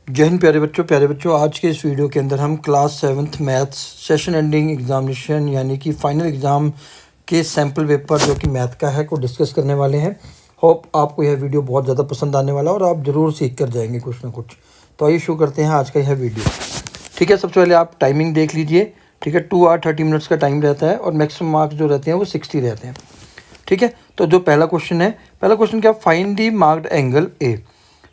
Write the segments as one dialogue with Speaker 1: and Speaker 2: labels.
Speaker 1: जय हिंद प्यारे बच्चों आज के इस वीडियो के अंदर हम class 7th maths session ending examination यानी कि फाइनल एग्ज़ाम के सैम्पल पेपर जो कि मैथ का है को डिस्कस करने वाले हैं। होप आपको यह वीडियो बहुत ज़्यादा पसंद आने वाला है और आप ज़रूर सीख कर जाएंगे कुछ ना कुछ। तो आइए शुरू करते हैं आज का यह वीडियो। ठीक है, सबसे पहले आप टाइमिंग देख लीजिए। ठीक है, 2 आवर 30 मिनट्स का टाइम रहता है और मैक्सिमम मार्क्स जो रहते हैं वो 60 रहते हैं। ठीक है, तो जो पहला क्वेश्चन क्या, find the marked angle A.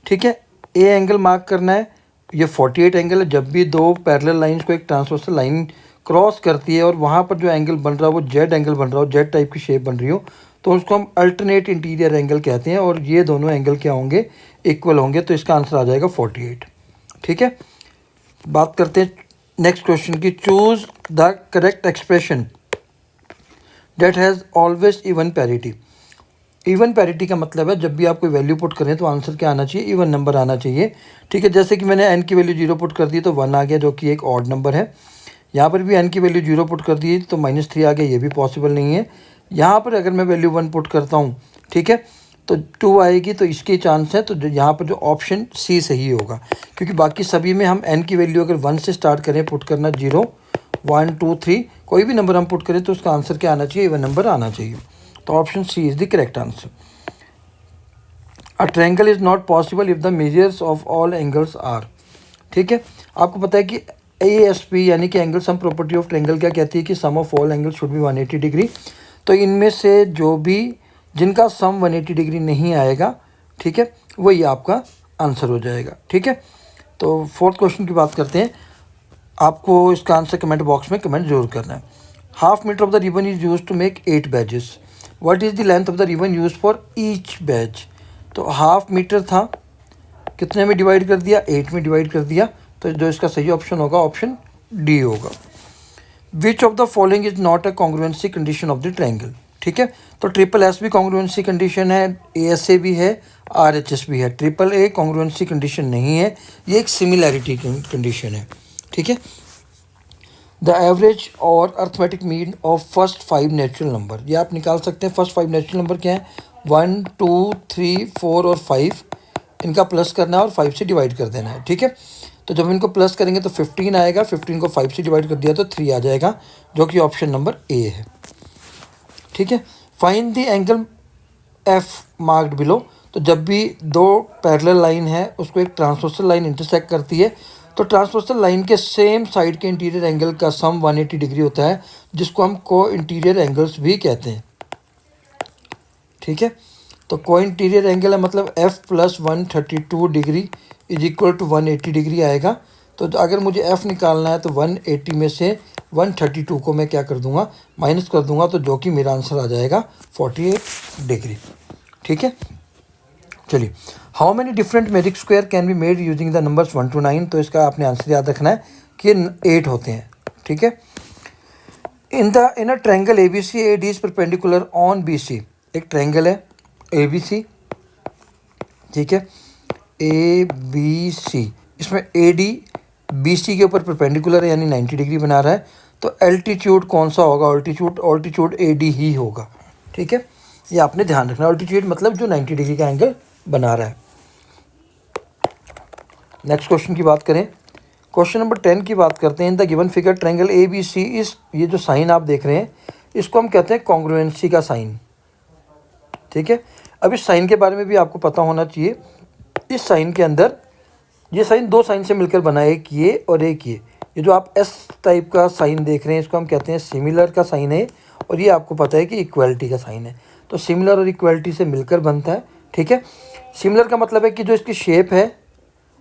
Speaker 1: ठीक है, ए एंगल मार्क करना है। ये 48 एंगल है। जब भी दो पैरेलल लाइंस को एक ट्रांसवर्सल लाइन क्रॉस करती है और वहाँ पर जो एंगल बन रहा है वो जेड एंगल बन रहा हो, जेड टाइप की शेप बन रही हो, तो उसको हम अल्टरनेट इंटीरियर एंगल कहते हैं और ये दोनों एंगल क्या होंगे, इक्वल होंगे। तो इसका आंसर आ जाएगा 48। ठीक है, बात करते हैं नेक्स्ट क्वेश्चन की। Choose the correct expression that has always even parity. Even parity का मतलब है जब भी आप कोई वैल्यू पुट करें तो आंसर क्या आना चाहिए, इवन नंबर आना चाहिए। ठीक है, जैसे कि मैंने n की वैल्यू 0 पुट कर दी तो 1 आ गया जो कि एक ऑड नंबर है। यहाँ पर भी n की वैल्यू 0 पुट कर दी तो -3 आ गया, ये भी पॉसिबल नहीं है। यहाँ पर अगर मैं वैल्यू 1 पुट करता हूँ, ठीक है, तो 2 आएगी, तो इसके चांस है। तो यहाँ पर जो ऑप्शन सी सही होगा, क्योंकि बाकी सभी में हम n की वैल्यू अगर 1 से स्टार्ट करें पुट करना, 0 1 2 3 कोई भी नंबर हम पुट करें तो उसका आंसर क्या आना चाहिए, इवन नंबर आना चाहिए। तो option C is the correct answer. A triangle is not possible if the measures of all angles are. ठीक है, आपको पता है कि ASP यानी कि angle sum property of triangle क्या कहती है कि sum of all angle should be 180 degree. तो इनमें से जो भी जिनका सम 180 डिग्री नहीं आएगा, ठीक है, वही आपका आंसर हो जाएगा। ठीक है, तो फोर्थ क्वेश्चन की बात करते हैं। आपको इसका आंसर कमेंट बॉक्स में कमेंट जरूर करना है। Half meter of the ribbon is use to make 8 badges. What is the length of the ribbon use for each batch. तो हाफ मीटर था, कितने में डिवाइड कर दिया, 8 में डिवाइड कर दिया। तो जो इसका सही ऑप्शन होगा ऑप्शन डी होगा। Which of the following is not a congruency condition of the triangle. ठीक है, तो SSS भी कॉन्ग्रुएंसी कंडीशन है, ASA भी है, RHS भी है। AAA कॉन्ग्रुएंसी कंडीशन नहीं है, ये एक सिमिलैरिटी कंडीशन है। ठीक है, द एवरेज और arithmetic mean of first 5 natural number, ये आप निकाल सकते हैं। फर्स्ट 5 नेचुरल नंबर क्या है, 1 2 3 4 और 5, इनका प्लस करना है और 5 से डिवाइड कर देना है। ठीक है, तो जब इनको प्लस करेंगे तो 15 आएगा, 15 को 5 से डिवाइड कर दिया तो 3 आ जाएगा, जो कि ऑप्शन नंबर ए है। ठीक है, find the angle F marked below. तो जब भी दो पैरेलल लाइन है उसको एक ट्रांसवर्सल लाइन इंटरसेक्ट करती है, तो ट्रांसवर्सल लाइन के सेम साइड के इंटीरियर एंगल का सम 180 डिग्री होता है, जिसको हम को इंटीरियर एंगल्स भी कहते हैं। ठीक है, तो को इंटीरियर एंगल है मतलब f + 132 degree is equal to 180 degree आएगा। तो अगर मुझे f निकालना है तो 180 में से 132 को मैं क्या कर दूंगा, माइनस कर दूंगा, तो जो कि मेरा आंसर आ जाएगा 48 डिग्री। ठीक है, चलिए, how many different magic square can be made using the numbers 1 to 9। तो इसका आपने आंसर याद रखना है कि 8 होते हैं। ठीक है, in a triangle ABC AD is perpendicular on BC। एक ट्रायंगल है ABC, ठीक है, ABC, इसमें AD BC के ऊपर परपेंडिकुलर है यानी 90 डिग्री बना रहा है। तो एल्टीट्यूड कौन सा होगा, ऑल्टीट्यूड AD ही होगा। ठीक है, ये आपने ध्यान रखना, ऑल्टीट्यूड मतलब जो 90 डिग्री का एंगल बना रहा है। नेक्स्ट क्वेश्चन की बात करें, क्वेश्चन नंबर 10 की बात करते हैं। इन the given figure triangle ABC इस, ये जो साइन आप देख रहे हैं इसको हम कहते हैं कॉन्ग्रुएंसी का साइन। ठीक है, अब इस साइन के बारे में भी आपको पता होना चाहिए। इस साइन के अंदर ये साइन दो साइन से मिलकर बना है, एक ये और एक ये जो आप S टाइप का साइन देख रहे हैं इसको हम कहते हैं सिमिलर का साइन है, और ये आपको पता है कि इक्वलिटी का साइन है। तो सिमिलर और इक्वलिटी से मिलकर बनता है। ठीक है, सिमिलर का मतलब है कि जो इसकी शेप है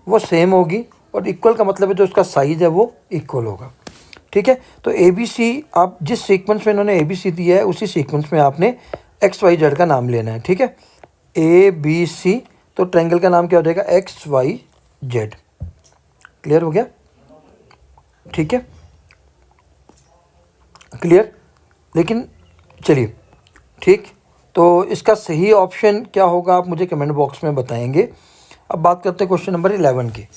Speaker 1: वो सेम होगी, और इक्वल का मतलब है जो इसका साइज है वो इक्वल होगा। ठीक है, तो ABC आप जिस सीक्वेंस में इन्होंने ABC दिया है उसी सीक्वेंस में आपने XYZ का नाम लेना है। ठीक है, ABC, तो ट्रायंगल का नाम क्या हो जाएगा, XYZ। क्लियर हो गया। ठीक है, क्लियर, लेकिन चलिए, ठीक, तो इसका सही ऑप्शन क्या होगा आप मुझे कमेंट बॉक्स में बताएंगे। अब बात करते हैं क्वेश्चन नंबर 11 की।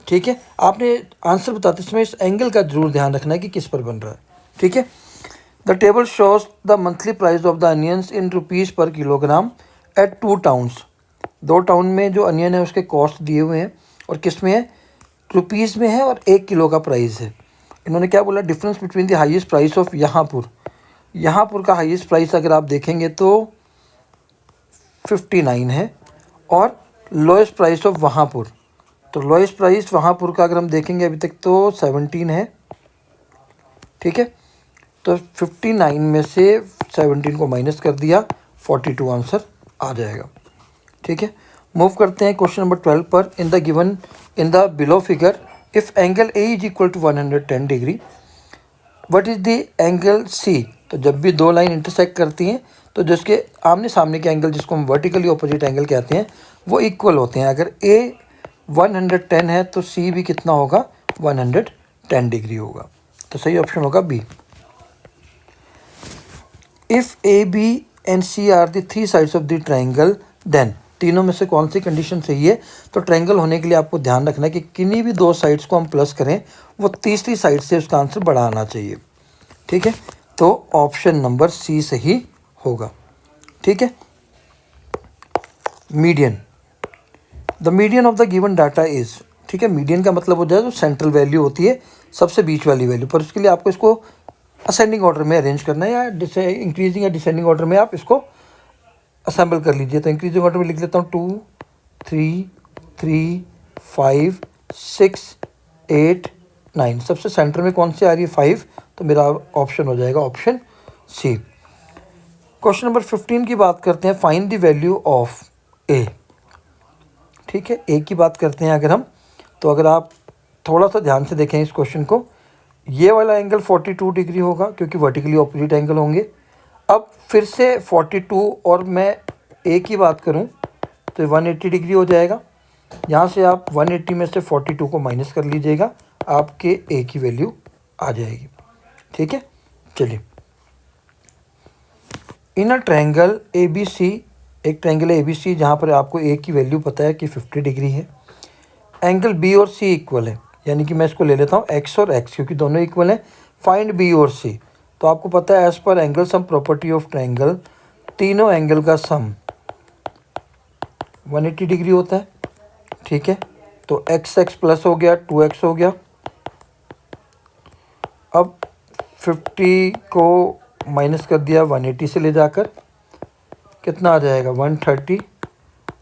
Speaker 1: ठीक है, आपने आंसर बताते समय इस एंगल का जरूर ध्यान रखना है कि किस पर बन रहा है। ठीक है, the table shows the monthly price of the onions in rupees पर किलोग्राम एट 2 टाउन्स। 2 टाउन में जो अनियन है उसके कॉस्ट दिए हुए हैं, और किस में है, रुपीज़ में है और 1 किलो का प्राइस है। इन्होंने क्या बोला, difference between the highest price of यहाँपुर का हाईएस्ट प्राइस अगर आप देखेंगे तो 59 है और लोएस्ट प्राइस ऑफ वहाँपुर, तो लोएस्ट प्राइस वहाँपुर का अगर हम देखेंगे अभी तक तो 17 है। ठीक है, तो 59 में से 17 को माइनस कर दिया, 42 आंसर आ जाएगा। ठीक है, मूव करते हैं क्वेश्चन नंबर 12 पर। In the below figure if angle A is equal to 110 degree, what is the angle C. तो जब भी दो लाइन इंटरसेक्ट करती हैं तो जिसके आमने सामने के एंगल, जिसको हम वर्टिकली ऑपोजिट एंगल कहते हैं, वो इक्वल होते हैं। अगर ए 110 है तो सी भी कितना होगा, 110 डिग्री होगा। तो सही ऑप्शन होगा B. If A B and C are the 3 sides of the triangle then, तीनों में से कौन सी कंडीशन सही है। तो ट्रायंगल होने के लिए आपको ध्यान रखना है कि किन्हीं भी दो साइड्स को हम प्लस करें वो तीसरी साइड से उसका आंसर बड़ा आना चाहिए। ठीक है, तो ऑप्शन नंबर सी सही होगा। ठीक है, median, the median of the given data is. ठीक है, मीडियन का मतलब हो जाए तो सेंट्रल वैल्यू होती है, सबसे बीच वाली वैल्यू, पर उसके लिए आपको इसको असेंडिंग ऑर्डर में अरेंज करना है या इंक्रीजिंग या डिसेंडिंग ऑर्डर में आप इसको असेंबल कर लीजिए। तो इंक्रीजिंग ऑर्डर में लिख लेता हूँ 2 3 3 5 6 8 9। सबसे सेंटर में कौन सी आ रही है, 5, तो मेरा ऑप्शन हो जाएगा ऑप्शन सी। क्वेश्चन नंबर 15 की बात करते हैं, फाइंड द वैल्यू ऑफ ए। ठीक है, ए की बात करते हैं अगर हम, तो अगर आप थोड़ा सा ध्यान से देखें इस क्वेश्चन को, ये वाला एंगल 42 डिग्री होगा क्योंकि वर्टिकली ऑपोजिट एंगल होंगे। अब फिर से 42 और मैं ए की बात करूं तो 180 डिग्री हो जाएगा। यहाँ से आप 180 में से 42 को माइनस कर लीजिएगा, आपके ए की वैल्यू आ जाएगी। ठीक है, चलिए, इन अ ट्रायंगल ए बी सी, एक ट्रायंगल है ए बी सी जहाँ पर आपको ए की वैल्यू पता है कि 50 डिग्री है। एंगल बी और सी इक्वल है, यानी कि मैं इसको ले लेता हूँ एक्स और एक्स क्योंकि दोनों इक्वल हैं। फाइंड बी और सी, तो आपको पता है एज पर angle sum property of triangle, तीनों एंगल का सम 180 डिग्री होता है। ठीक है, तो एक्स एक्स प्लस हो गया, 2x हो गया। अब 50 को माइनस कर दिया 180 से ले जाकर, कितना आ जाएगा 130,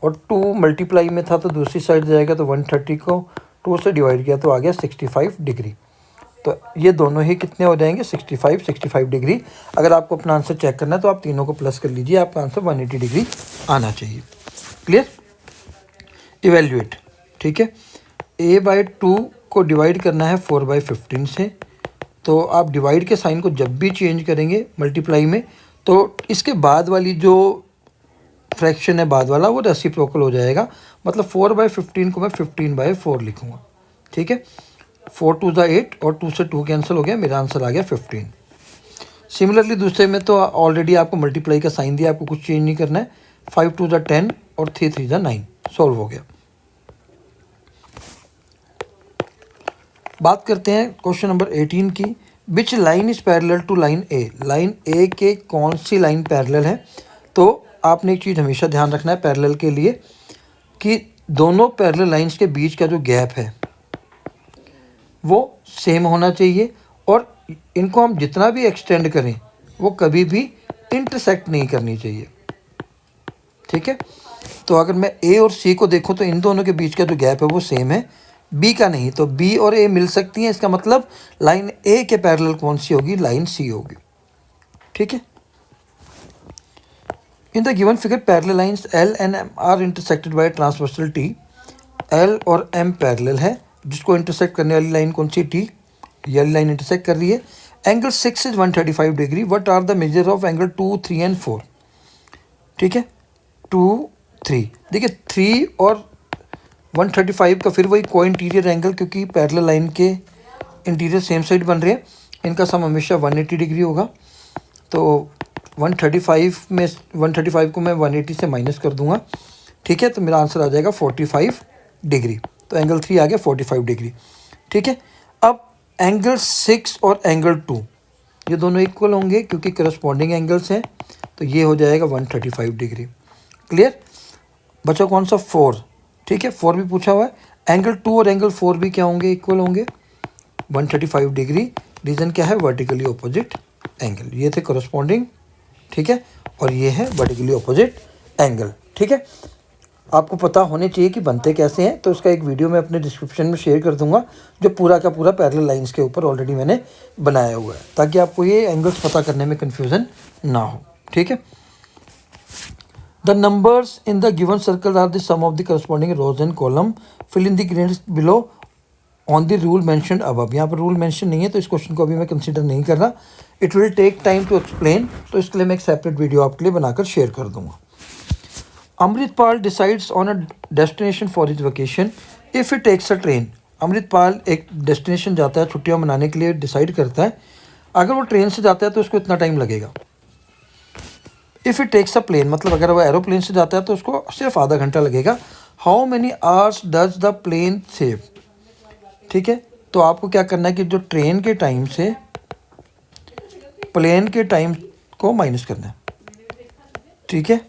Speaker 1: और 2 मल्टीप्लाई में था तो दूसरी साइड जाएगा, तो 130 को 2 से डिवाइड किया तो आ गया 65 डिग्री। तो ये दोनों ही कितने हो जाएंगे, 65 डिग्री। अगर आपको अपना आंसर चेक करना है तो आप तीनों को प्लस कर लीजिए, आपका आंसर 180 डिग्री आना चाहिए। Clear, evaluate. ठीक है, a/2 को डिवाइड करना है 4/15 से, तो आप डिवाइड के साइन को जब भी चेंज करेंगे मल्टीप्लाई में, तो इसके बाद वाली जो फ्रैक्शन है बाद वाला वो रेसिप्रोकल हो जाएगा। मतलब 4/15 को मैं 15/4 लिखूँगा। ठीक है, 4 2 8 और 2 से 2 कैंसिल हो गया, मेरा आंसर आ गया 15। सिमिलरली दूसरे में तो ऑलरेडी आपको मल्टीप्लाई का साइन दिया, आपको कुछ चेंज नहीं करना है। 5 2 10 और 3 3 9, सॉल्व हो गया। बात करते हैं क्वेश्चन नंबर 18 की, which line is parallel to line A. Line A के कौन सी लाइन पैरेलल है। तो आपने एक चीज़ हमेशा ध्यान रखना है पैरेलल के लिए कि दोनों पैरेलल लाइंस के बीच का जो गैप है वो सेम होना चाहिए, और इनको हम जितना भी एक्सटेंड करें वो कभी भी इंटरसेक्ट नहीं करनी चाहिए। ठीक है, तो अगर मैं ए और सी को देखूं तो इन दोनों के बीच का जो गैप है वो सेम है, बी का नहीं। तो बी और ए मिल सकती हैं, इसका मतलब लाइन ए के पैरेलल कौन सी होगी, लाइन सी होगी। ठीक है, in the given figure parallel lines L and M are intersected by transversal T. L और एम पैरेलल है, जिसको इंटरसेक्ट करने वाली लाइन कौन सी, टी, ये लाइन इंटरसेक्ट कर रही है। Angle 6 is 135 degree. What are the measure of angle 2 3 and 4। ठीक है, 2 3, देखिए 3 और 135 का फिर वही को इंटीरियर एंगल, क्योंकि पैरेलल लाइन के इंटीरियर सेम साइड बन रहे हैं, इनका सम हमेशा 180 डिग्री होगा। तो 135 को मैं 180 से माइनस कर दूंगा। ठीक है, तो मेरा आंसर आ जाएगा 45 डिग्री। तो एंगल 3 आ गया 45 डिग्री। ठीक है, अब एंगल 6 और एंगल 2 ये दोनों इक्वल होंगे क्योंकि करस्पॉन्डिंग एंगल्स हैं, तो ये हो जाएगा 135 डिग्री। क्लियर, बचा कौन सा, 4। ठीक है, 4 भी पूछा हुआ है। एंगल 2 और एंगल 4 भी क्या होंगे, इक्वल होंगे 135 डिग्री। रीज़न क्या है, वर्टिकली ऑपोजिट एंगल। ये थे करस्पॉन्डिंग, ठीक है, और ये है वर्टिकली ऑपोजिट एंगल, ठीक है। आपको पता होने चाहिए कि बनते कैसे हैं, तो उसका एक वीडियो मैं अपने डिस्क्रिप्शन में शेयर कर दूंगा, जो पूरा का पूरा पैरेलल लाइंस के ऊपर ऑलरेडी मैंने बनाया हुआ है, ताकि आपको ये एंगल्स पता करने में कन्फ्यूज़न ना हो, ठीक है। The numbers in the given circle are the sum of the corresponding rows and column, fill in the grids below on the rule mentioned above. यहाँ पर रूल मेंशन नहीं है, तो इस क्वेश्चन को अभी मैं कंसीडर नहीं कर रहा। It will take time to explain, तो इसके लिए मैं एक सेपरेट वीडियो आपके लिए बनाकर शेयर कर दूंगा। Amritpal decides on a destination for his vacation if it takes a train. Amritpal एक डेस्टिनेशन जाता है छुट्टियां मनाने के लिए, डिसाइड करता है। अगर वो ट्रेन से जाता है तो उसको इतना टाइम लगेगा। If it takes a plane, मतलब अगर वो एरोप्लेन से जाता है तो उसको सिर्फ आधा घंटा लगेगा। How many hours does the plane save, ठीक है। तो आपको क्या करना है कि जो ट्रेन के टाइम से प्लेन के टाइम को माइनस करना है, ठीक है।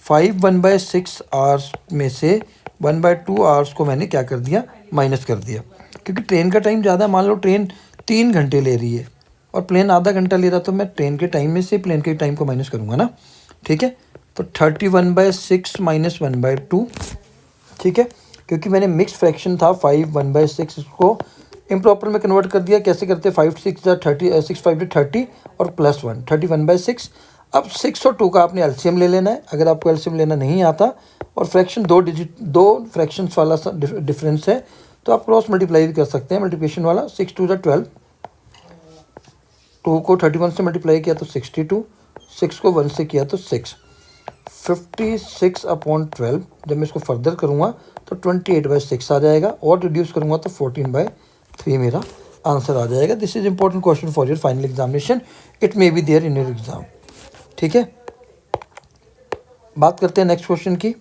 Speaker 1: 1/6 आवर्स में से 1/2 आवर्स को मैंने क्या कर दिया, माइनस कर दिया, क्योंकि ट्रेन का टाइम ज़्यादा है। मान लो ट्रेन 3 घंटे ले रही है और प्लेन आधा घंटा ले रहा, तो मैं ट्रेन के टाइम में से प्लेन के टाइम को माइनस करूँगा ना, ठीक है। तो 31/6 माइनस 1/2, ठीक है, क्योंकि मैंने मिक्स फ्रैक्शन था 5/1/6 को इम्प्रॉपर में कन्वर्ट कर दिया। कैसे करते, 5 6 30 6 5 30 और +1 31/6। अब 6 और 2 का आपने एलसीएम ले लेना है, अगर आपको एलसीएम लेना नहीं आता और फ्रैक्शन 2 फ्रैक्शंस वाला डिफरेंस है, तो आप क्रॉस मल्टीप्लाई भी कर सकते हैं, मल्टीप्लिकेशन वाला। 6 2 12, 2 को 31 से मल्टीप्लाई किया तो 62, 6 को 1 से किया तो 6, 56/12। जब मैं इसको फर्दर करूँगा तो 28/6 आ जाएगा, और रिड्यूस करूँगा तो 14/3 मेरा आंसर आ जाएगा। This is important question for your final examination, it may be there in your exam, ठीक है। बात करते हैं नेक्स्ट क्वेश्चन की।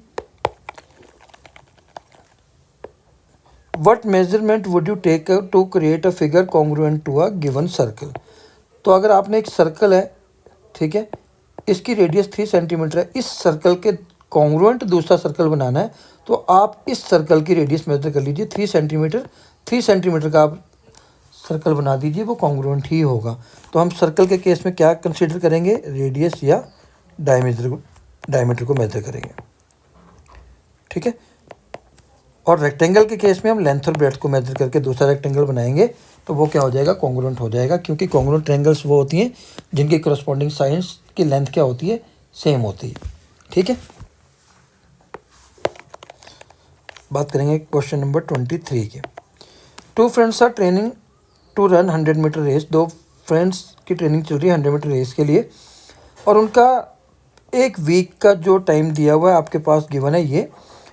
Speaker 1: What measurement would you take to create a figure congruent to a given circle. तो अगर आपने एक सर्कल है, ठीक है, इसकी रेडियस 3 सेंटीमीटर है, इस सर्कल के कॉन्ग्रुएंट दूसरा सर्कल बनाना है, तो आप इस सर्कल की रेडियस मेजर कर लीजिए 3 सेंटीमीटर। 3 सेंटीमीटर का आप सर्कल बना दीजिए, वो कॉन्ग्रुएंट ही होगा। तो हम सर्कल के केस में क्या कंसीडर करेंगे, रेडियस या डायमीटर को मेजर करेंगे, ठीक है। और रेक्टेंगल के केस में हम लेंथ और ब्रेड्थ को मेजर करके दूसरा रेक्टेंगल बनाएंगे, तो वो क्या हो जाएगा, कॉन्ग्रुएंट हो जाएगा, क्योंकि कॉन्ग्रुएंट ट्रायंगल्स वो होती हैं जिनकी करस्पॉन्डिंग साइड्स की लेंथ क्या होती है, सेम होती है, ठीक है। बात करेंगे क्वेश्चन नंबर 23 की। 2 friends are training to run 100 meter race. 2 friends की ट्रेनिंग चल रही है 100 मीटर रेस के लिए, और उनका एक वीक का जो टाइम दिया हुआ है आपके पास गिवन है ये,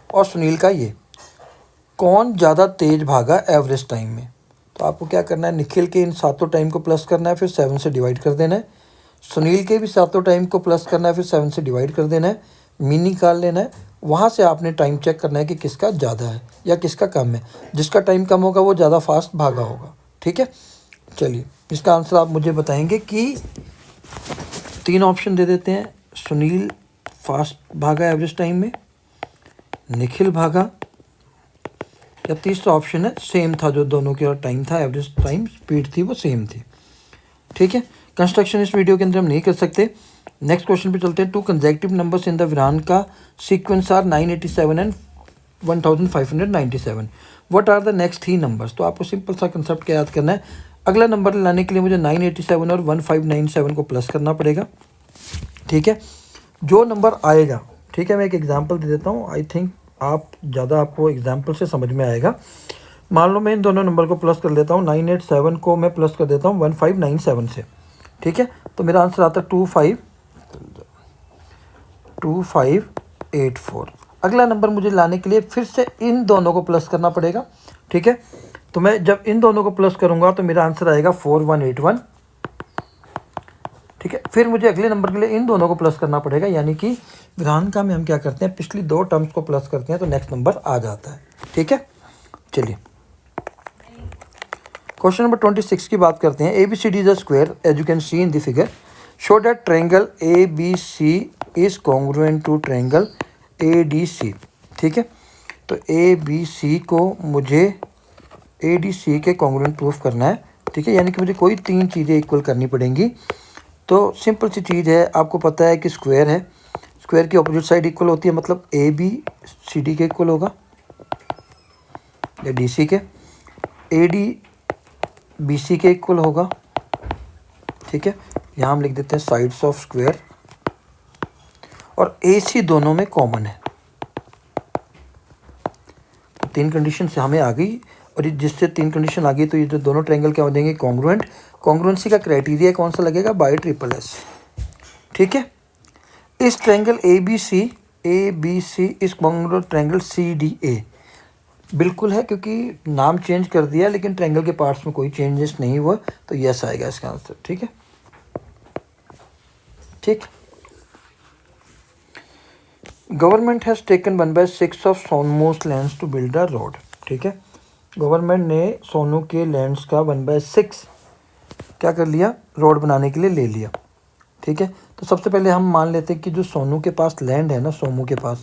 Speaker 1: और सुनील का ये। कौन ज़्यादा तेज़ भागा एवरेज टाइम में। तो आपको क्या करना है, निखिल के इन 7 टाइम को प्लस करना है, फिर 7 से डिवाइड कर देना है। सुनील के भी 7 टाइम को प्लस करना है, फिर 7 से डिवाइड कर देना है। मीन निकाल लेना है, वहाँ से आपने टाइम चेक करना है कि किसका ज़्यादा है या किसका कम है। जिसका टाइम कम होगा वो ज़्यादा फास्ट भागा होगा, ठीक है। चलिए, इसका आंसर आप मुझे बताएंगे कि 3 ऑप्शन दे देते हैं। सुनील फास्ट भागा एवरेज टाइम में, निखिल भागा, या तीसरा ऑप्शन है सेम था, जो दोनों का टाइम था, एवरेज टाइम स्पीड थी वो सेम थी, ठीक है। कंस्ट्रक्शन इस वीडियो के अंदर हम नहीं कर सकते। नेक्स्ट क्वेश्चन पे चलते हैं। 2 कंसेक्यूटिव नंबर्स इन द विरान का sequence are 987 and 1597। What are the next 3 numbers. तो आपको सिंपल सा कंसेप्ट क्या याद करना है, अगला नंबर लाने के लिए मुझे 987 और 1597 को प्लस करना पड़ेगा, ठीक है। जो नंबर आएगा, ठीक है, मैं एक एग्जांपल दे देता हूँ, आई थिंक आपको एग्जांपल से समझ में आएगा। मान लो मैं इन दोनों नंबर को प्लस कर लेता हूँ, 987 को मैं प्लस कर देता हूँ 1597 से, ठीक है। तो मेरा आंसर आता है 2584। अगला नंबर मुझे लाने के लिए फिर से इन दोनों को प्लस करना पड़ेगा, ठीक है। तो मैं जब इन दोनों को प्लस करूँगा तो मेरा आंसर आएगा 4181, ठीक है। फिर मुझे अगले नंबर के लिए इन दोनों को प्लस करना पड़ेगा, यानी कि विधानका में हम क्या करते हैं, पिछली 2 टर्म्स को प्लस करते हैं तो नेक्स्ट नंबर आ जाता है, ठीक है। चलिए, क्वेश्चन नंबर 26 की बात करते हैं। ABCD is a square as you can see in the figure. Show that triangle ABC is congruent to triangle ADC, ठीक है। तो ए बी सी को मुझे ए डी सी के कॉन्ग्रुएंट प्रूफ करना है, ठीक है, यानी कि मुझे कोई 3 चीज़ें इक्वल करनी पड़ेंगी। तो सिंपल सी चीज़ है, आपको पता है कि स्क्वायर है, स्क्वायर की अपोजिट साइड इक्वल होती है, मतलब ए बी सी डी के इक्वल होगा या डी सी के, ए डी बी सी के इक्वल होगा, ठीक है। यहाँ हम लिख देते हैं साइड्स ऑफ स्क्वायर, और ए सी दोनों में कॉमन है। तो 3 कंडीशन से हमें आ गई, और जिससे 3 कंडीशन आ गई तो ये जो दोनों ट्रायंगल क्या हो जाएंगे, कॉन्ग्रुएंट। कॉन्ग्रुएंसी का क्राइटेरिया कौन सा लगेगा, बाई ट्रिपल एस, ठीक है। इस triangle A B C is congruent triangle C D A बिल्कुल है, क्योंकि नाम चेंज कर दिया लेकिन ट्रायंगल के पार्ट्स में कोई चेंजेस नहीं हुआ, तो यस आएगा इसका आंसर, ठीक है। ठीक, गवर्नमेंट हैज़ टेकन 1/6 ऑफ सोनमोस lands to build a road, ठीक है। गवर्नमेंट ने सोनू के लैंड्स का 1/6 क्या कर लिया, रोड बनाने के लिए ले लिया, ठीक है। तो सबसे पहले हम मान लेते हैं कि जो सोनू के पास लैंड है ना, सोमू के पास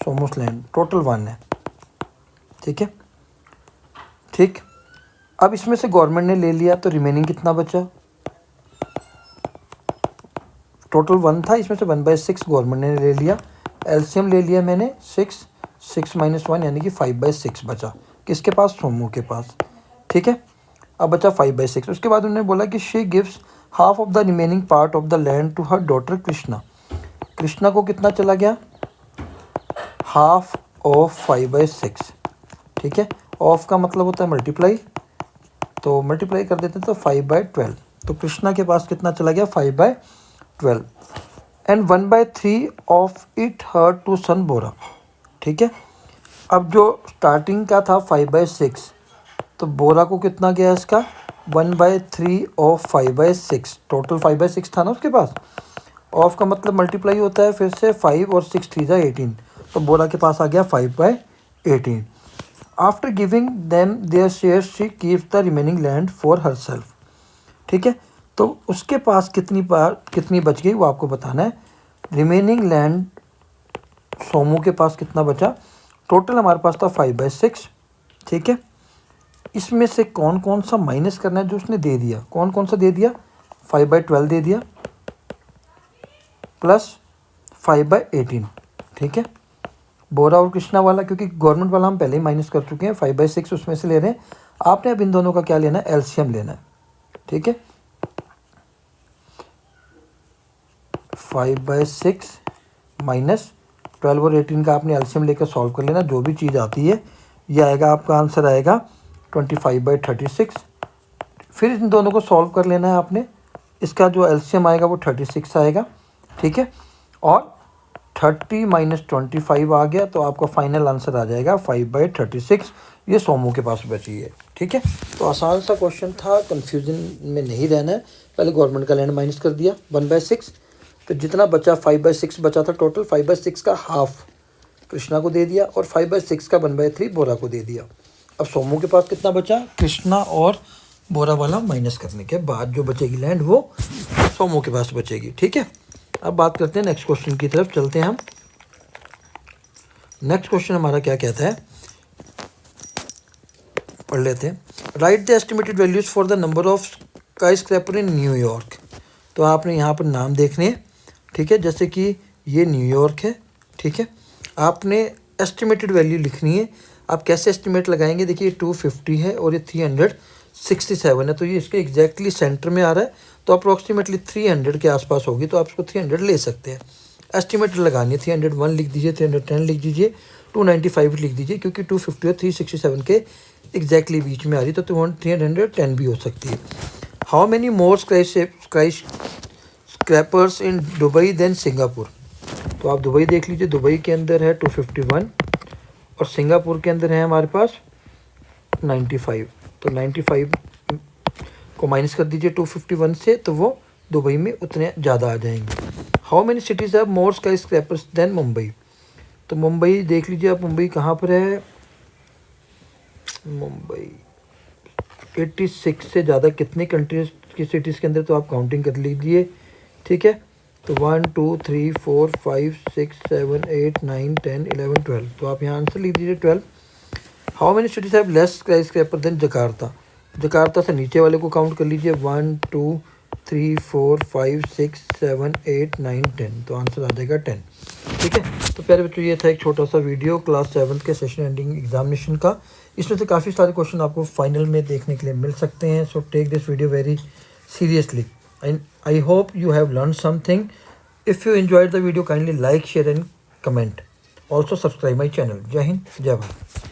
Speaker 1: सोमोस लैंड टोटल 1 है, ठीक है। ठीक, अब इसमें से गवर्नमेंट ने ले लिया तो रिमेनिंग कितना बचा, टोटल 1 था, इसमें से 1/6 गवर्नमेंट ने ले लिया, एलसीएम ले लिया मैंने 6 -1 यानी कि 5/6 बचा, किसके पास, सोमू के पास, ठीक है। अब बचा 5/6। उसके बाद उन्होंने बोला कि she gives half of the remaining part of the land to her daughter Krishna. Krishna को कितना चला गया, हाफ ऑफ 5/6, ठीक है। ऑफ का मतलब होता है मल्टीप्लाई, तो मल्टीप्लाई कर देते हैं तो 5/12, तो कृष्णा के पास कितना चला गया, 5/12, and 1/3 of it her to son Bora, ठीक है। अब जो स्टार्टिंग का था 5/6, तो बोरा को कितना गया इसका, 1/3 ऑफ 5/6, टोटल 5/6 था ना उसके पास। ऑफ का मतलब मल्टीप्लाई होता है फिर से 5 और 6 3 18, तो बोरा के पास आ गया 5/18। After giving them their share she keeps the remaining land for her self, ठीक है। तो उसके पास कितनी बच गई वो आपको बताना है। रिमेनिंग लैंड सोमू के पास कितना बचा, टोटल हमारे पास था 5/6, ठीक है। इसमें से कौन कौन सा माइनस करना है जो उसने दे दिया, कौन कौन सा दे दिया, 5/12 दे दिया प्लस 5/18, ठीक है। बोरा और कृष्णा वाला, क्योंकि गवर्नमेंट वाला हम पहले ही माइनस कर चुके हैं, 5/6 उसमें से ले रहे हैं। आपने अब इन दोनों का क्या लेना है, एलसीएम लेना है, ठीक है। 5/6 -12 और 18 का आपने एलसीएम लेकर सॉल्व कर लेना, जो भी चीज़ आती है ये आएगा, आपका आंसर आएगा 25/36। फिर इन दोनों को सॉल्व कर लेना है आपने, इसका जो एलसीएम आएगा वो 36 आएगा, ठीक है। और 30 - 25 आ गया, तो आपका फाइनल आंसर आ जाएगा 5/36। ये सोमू के पास बची है, ठीक है। तो आसान सा क्वेश्चन था, कंफ्यूजन में नहीं रहना है। पहले गवर्नमेंट का लैंड माइनस कर दिया 1/6, तो जितना बचा 5/6 बचा था, टोटल 5/6 का हाफ कृष्णा को दे दिया, और 5/6 का 1/3 बोरा को दे दिया। अब सोमू के पास कितना बचा, कृष्णा और बोरा वाला माइनस करने के बाद जो बचेगी लैंड वो सोमू के पास बचेगी, ठीक है। अब बात करते हैं नेक्स्ट क्वेश्चन की तरफ चलते हैं हम। नेक्स्ट क्वेश्चन हमारा क्या कहता है, पढ़ लेते हैं। Write the estimated values for the number of skyscraper in New York. तो आपने यहाँ पर नाम देखने हैं, ठीक है, जैसे कि ये न्यूयॉर्क है, ठीक है। आपने एस्टिमेटेड वैल्यू लिखनी है। आप कैसे एस्टिमेट लगाएंगे, देखिए 250 है और ये 367 है, तो ये इसके एग्जैक्टली सेंटर में आ रहा है, तो अप्रोक्सीमेटली 300 के आसपास होगी, तो आप इसको 300 ले सकते हैं। एस्टिमेट लगानी है, 301 लिख दीजिए, 310 लिख दीजिए, 295 लिख दीजिए, क्योंकि 250 और 367 के एग्जैक्टली बीच में आ रही है, तो 310 भी हो सकती है। How many more scrapers in Dubai than Singapore. तो आप दुबई देख लीजिए, दुबई के अंदर है 251 और सिंगापुर के अंदर है हमारे पास 95, तो 95 को माइनस कर दीजिए 251 से, तो वो दुबई में उतने ज़्यादा आ जाएंगे। How many cities have more skyscrapers than Mumbai. तो मुंबई देख लीजिए आप, मुंबई कहाँ पर है, मुंबई 86 से ज़्यादा कितनी कंट्रीज की सिटीज़ के अंदर, तो आप काउंटिंग कर लीजिए, ठीक है। तो 1 2 3 4 5 6 7 8 9 10 11 12, तो आप यहाँ आंसर लिख दीजिए 12। How many cities have less skyscraper than Jakarta? Jakarta से नीचे वाले को काउंट कर लीजिए, 1 2 3 4 5 6 7 8 9 10, तो आंसर आ जाएगा 10। ठीक है, तो प्यारे बच्चों ये था एक छोटा सा वीडियो क्लास 7 के सेशन एंडिंग एग्जामिनेशन का। इसमें से काफ़ी सारे क्वेश्चन आपको फाइनल में देखने के लिए मिल सकते हैं, so take this video very seriously and I hope you have learned something. If you enjoyed the video, kindly like, share and comment. Also subscribe my channel. Jai Hind, Jai Bharat.